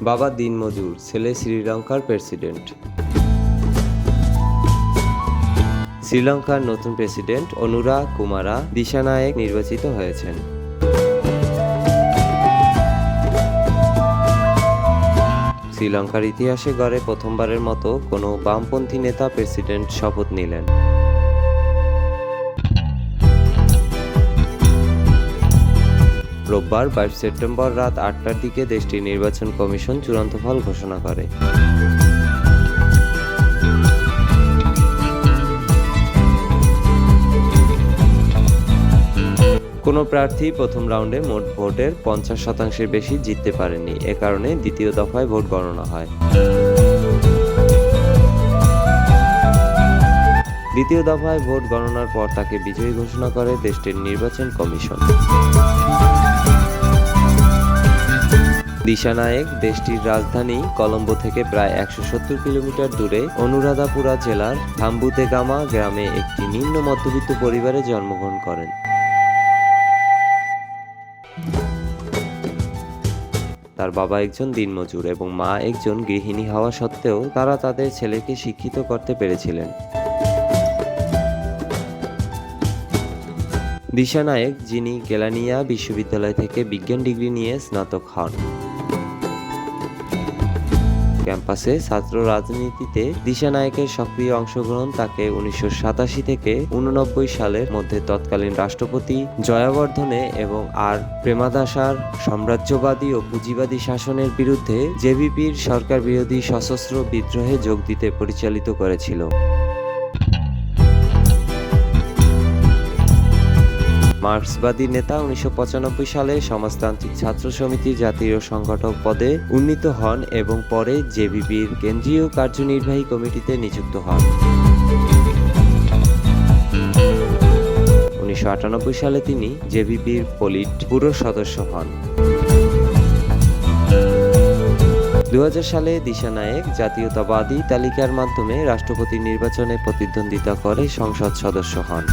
বাবা দিনমজুর, ছেলে শ্রীলঙ্কার প্রেসিডেন্ট। শ্রীলঙ্কার নতুন প্রেসিডেন্ট অনুরা কুমারা দিশানায়েক নির্বাচিত হয়েছেন। শ্রীলঙ্কার ইতিহাসে গড়ে প্রথমবারের মতো কোনো বামপন্থী নেতা প্রেসিডেন্ট শপথ নিলেন। রোববার 22 সেপ্টেম্বর রাত 8টার দিকে দেশটির নির্বাচন কমিশন চূড়ান্ত ফল ঘোষণা করে। কোনো প্রার্থী প্রথম রাউন্ডে মোট ভোটের 50% বেশি জিততে পারেনি। এ কারণে দ্বিতীয় দফায় ভোট গণনা হয়। দ্বিতীয় দফায় ভোট গণনার পর তাকে বিজয়ী ঘোষণা করে দেশটির নির্বাচন কমিশন। দিশানায়েক দেশটির রাজধানী কলম্বো থেকে প্রায় 170 কিলোমিটার দূরে অনুরাধাপুরা জেলার থাম্বুতেগামা গ্রামে একটি নিম্ন মধ্যবিত্ত পরিবারে জন্মগ্রহণ করেন। তার বাবা একজন দিনমজুর এবং মা একজন গৃহিণী হওয়া সত্ত্বেও তারা তাদের ছেলেকে শিক্ষিত করতে পেরেছিলেন। দিশানায়েক, যিনি গেলানিয়া বিশ্ববিদ্যালয় থেকে বিজ্ঞান ডিগ্রি নিয়ে স্নাতক হন। ক্যাম্পাসে ছাত্র রাজনীতিতে দিশানায়েকের সক্রিয় অংশগ্রহণ তাকে 1987 থেকে 1989 সালের মধ্যে তৎকালীন রাষ্ট্রপতি জয়াবর্ধনে এবং আর প্রেমাদাসার সাম্রাজ্যবাদী ও পুঁজিবাদী শাসনের বিরুদ্ধে জেভিপির সরকার বিরোধী সশস্ত্র বিদ্রোহে যোগ দিতে পরিচালিত করেছিল। মার্ক্সবাদী নেতা 1995 সালে সমাজতান্ত্রিক ছাত্র সমিতির জাতীয় সংগঠক পদে উন্নীত হন এবং পরে জেভিপির কেন্দ্রীয় কার্যনির্বাহী কমিটিতে নিযুক্ত হন। 1998 সালে তিনি জেভিপির পলিট ব্যুরোর সদস্য হন। 2000 সালে দিশানায়েক জাতীয়তাবাদী তালিকার মাধ্যমে রাষ্ট্রপতি নির্বাচনে প্রতিদ্বন্দ্বিতা করে সংসদ সদস্য হন।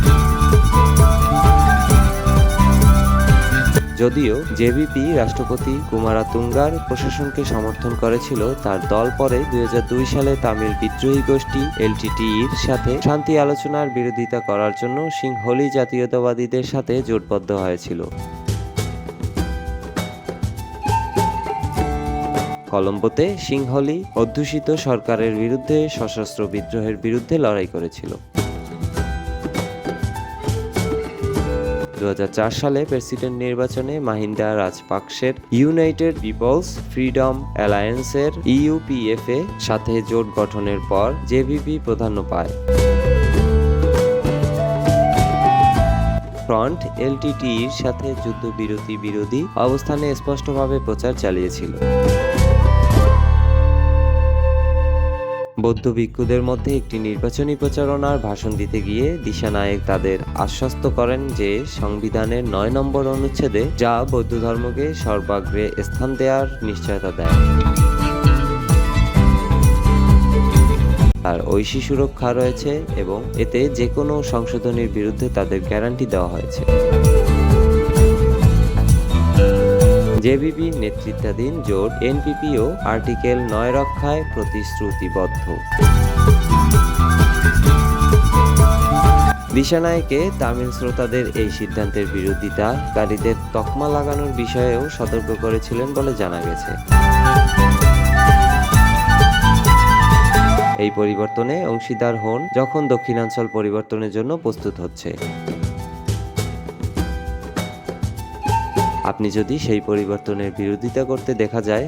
যদিও জেভিপি রাষ্ট্রপতি কুমারাতুঙ্গার প্রশাসনকে সমর্থন করেছিল, তার দল পরে 2002 সালে তামিল বিদ্রোহী গোষ্ঠী এলটিটিইর সাথে শান্তি আলোচনার বিরোধিতা করার জন্য সিংহলি জাতীয়তাবাদীদের সাথে জোটবদ্ধ হয়েছিল। কলম্বোতে সিংহলি অধ্যুষিত সরকারের বিরুদ্ধে সশস্ত্র বিদ্রোহের বিরুদ্ধে লড়াই করেছিল। 2004 সালে প্রেসিডেন্ট নির্বাচনে মাহিন্দা রাজপাকসের ইউনাইটেড পিপলস ফ্রিডম অ্যালায়েন্সের ইউপিএফ এর সাথে জোট গঠনের পর জেভিপি প্রাধান্য পায়। ফ্রন্ট এলটিটিইর সাথে যুদ্ধবিরতি বিরোধী অবস্থানে স্পষ্টভাবে প্রচার চালিয়েছিল। বৌদ্ধ ভিক্ষুদের মধ্যে একটি নির্বাচনী প্রচারণার ভাষণ দিতে গিয়ে দিশানায়েক তাদের আশ্বস্ত করেন যে সংবিধানের 9 নম্বর অনুচ্ছেদে যা বৌদ্ধ ধর্মকে সর্বাগ্রে স্থান দেওয়ার নিশ্চয়তা দেয়, তার ঐশী সুরক্ষা রয়েছে এবং এতে যে কোনো সংশোধনীর বিরুদ্ধে তাদের গ্যারান্টি দেওয়া হয়েছে। জেভিপি নেতৃত্বাধীন জোট এনপিপিও আর্টিকেল 9 রক্ষায় প্রতিশ্রুতিবদ্ধ। দিশানায়েকে তামিল শ্রোতাদের এই সিদ্ধান্তের বিরোধিতাকারীদের তকমা লাগানোর বিষয়েও সতর্ক করেছিলেন বলে জানা গেছে। এই পরিবর্তনে অংশীদার হন যখন দক্ষিণাঞ্চল পরিবর্তনের জন্য প্রস্তুত হচ্ছে। আপনি যদি সেই পরিবর্তনের বিরোধিতা করতে দেখা যায়,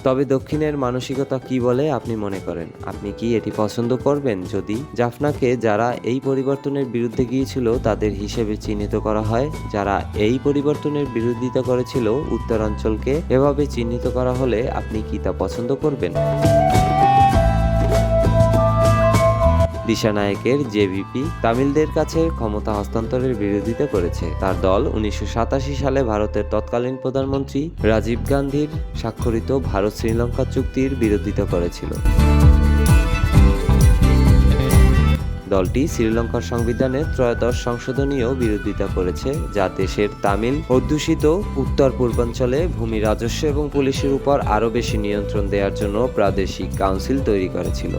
তবে দক্ষিণের মানসিকতা কি বলে আপনি মনে করেন? আপনি কি এটি পছন্দ করবেন যদি জাফনাকে যারা এই পরিবর্তনের বিরুদ্ধে গিয়েছিল তাদের হিসেবে চিহ্নিত করা হয়? যারা এই পরিবর্তনের বিরোধিতা করেছিল উত্তরাঞ্চলকে এভাবে চিহ্নিত করা হলে আপনি কি তা পছন্দ করবেন? দিশানায়েকের জেভিপি তামিলদের কাছে ক্ষমতা হস্তান্তরের বিরোধিতা করেছে। তার দল 1987 সালে ভারতের তৎকালীন প্রধানমন্ত্রী রাজীব গান্ধীর স্বাক্ষরিত ভারত শ্রীলঙ্কা চুক্তির বিরোধিতা করেছিল। দলটি শ্রীলঙ্কার সংবিধানের ত্রয়োদশ সংশোধনীও বিরোধিতা করেছে, যা দেশের তামিল অধ্যুষিত উত্তর পূর্বাঞ্চলে ভূমি রাজস্ব এবং পুলিশের উপর আরও বেশি নিয়ন্ত্রণ দেওয়ার জন্য প্রাদেশিক কাউন্সিল তৈরি করেছিল।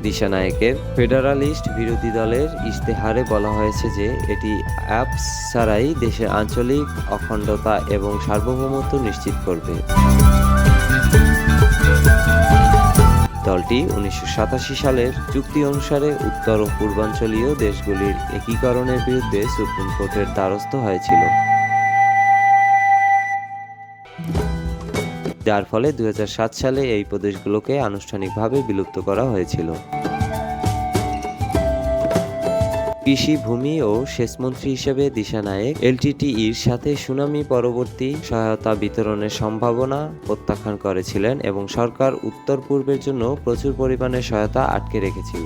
দিশানায়েকের ফেডারালিস্ট বিরোধী দলের ইশতেহারে বলা হয়েছে যে এটি অ্যাপস ছাড়াই দেশের আঞ্চলিক অখণ্ডতা এবং সার্বভৌমত্ব নিশ্চিত করবে। দলটি 1987 সালের চুক্তি অনুসারে উত্তর ও পূর্বাঞ্চলীয় দেশগুলির একীকরণের বিরুদ্ধে সুপ্রিম কোর্টের দ্বারস্থ হয়েছিল, যার ফলে 2007 সালে এই প্রদেশগুলোকে আনুষ্ঠানিকভাবে বিলুপ্ত করা হয়েছিল। কৃষি, ভূমি ও সেচমন্ত্রী হিসেবে দিশানায়েক এলটিটিইর সাথে সুনামি পরবর্তী সহায়তা বিতরণের সম্ভাবনা প্রত্যাখ্যান করেছিলেন এবং সরকার উত্তর পূর্বের জন্য প্রচুর পরিমাণে সহায়তা আটকে রেখেছিল।